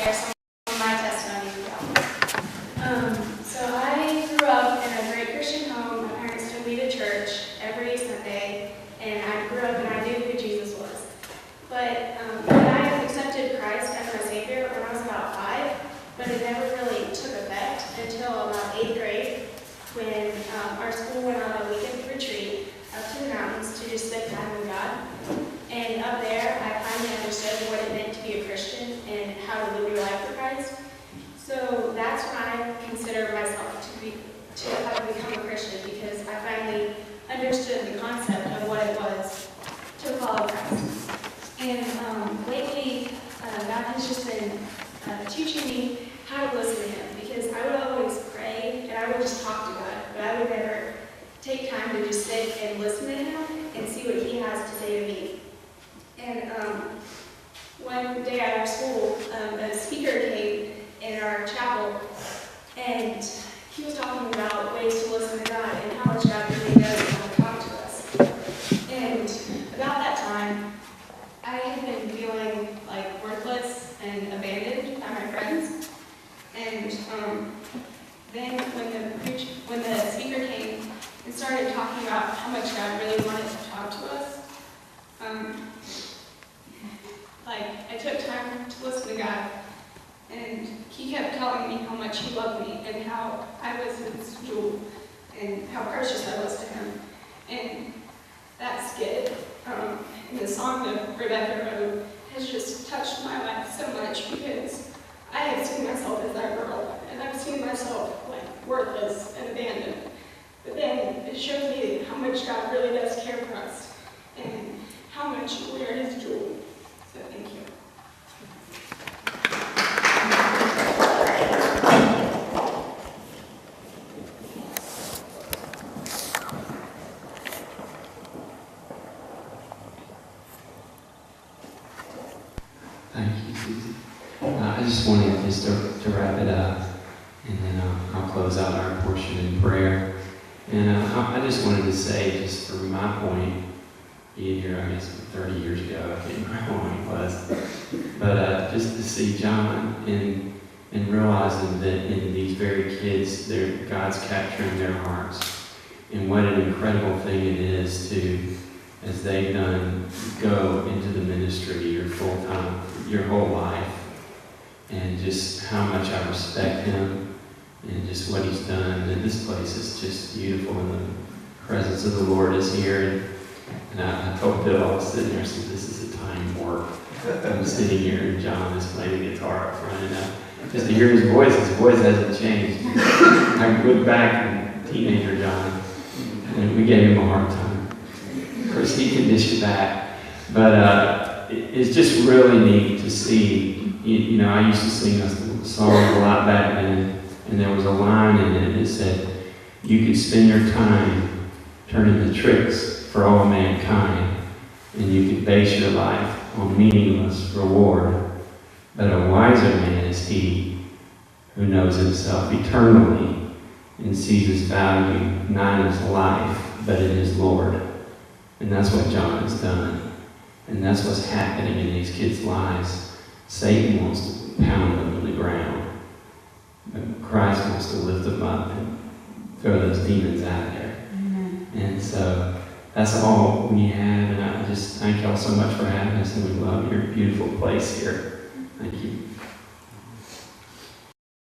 share some of my testimony with y'all. So I grew up in a great Christian home. My parents took me to church every Sunday, and I grew up and I knew who Jesus was. But when I accepted Christ as my Savior when I was about 5, but it never really took effect until about 8th grade, when our school went on a weekend retreat up to the mountains to just spend time with God. And up there, I finally understood what it meant to be a Christian and how to live your life for Christ. So that's when I consider myself to have become a Christian, because I finally understood the concept of what it was to follow Christ. And lately, God has just been teaching me how to listen to Him, because I would always pray and I would just talk to God, but I would never take time to just sit and listen to Him and see what He has to say to me. And one day after school, a speaker came in our chapel, and he was talking about ways to listen to God and how much God really does want to talk to us. And about that time, I had been feeling like worthless and abandoned by my friends. And then when the speaker came and started talking about how much God really wanted to talk to us, I took time to listen to God, and He kept telling me how much He loved me and how I was His jewel and how precious I was to Him. And that skit in the song that Rebecca wrote has just touched my life so much, because I had seen myself as that girl, and I've seen myself worthless and abandoned. But then it shows me how much God really does care for us and how much we are His jewel. So thank you. Thank you, Suzie. I just wanted to wrap it up, and then I'll close out our portion in prayer. And I just wanted to say, just from my point, being here, I guess, 30 years ago, I can't remember how long it was, but just to see John and realizing that in these very kids, God's capturing their hearts, and what an incredible thing it is to, as they've done, go into the ministry your full time, your whole life, and just how much I respect him and just what he's done. And this place is just beautiful, and the presence of the Lord is here. And I told Bill, I was sitting there, I said, this is a time warp. I'm sitting here and John is playing the guitar up front, and just to hear his voice hasn't changed. I look back and teenager John, and we gave him a hard time. Of course, he can dish it back, but it's just really neat to see. You know, I used to sing a song a lot back then, and there was a line in it that said, "You could spend your time turning the tricks for all mankind, and you could base your life on meaningless reward. But a wiser man is he who knows himself eternally and sees his value not in his life, but in his Lord." And that's what John has done. And that's what's happening in these kids' lives. Satan wants to pound them to the ground, but Christ wants to lift them up and throw those demons out there. Amen. And so that's all we have, and I just thank y'all so much for having us, and we love your beautiful place here. Thank you.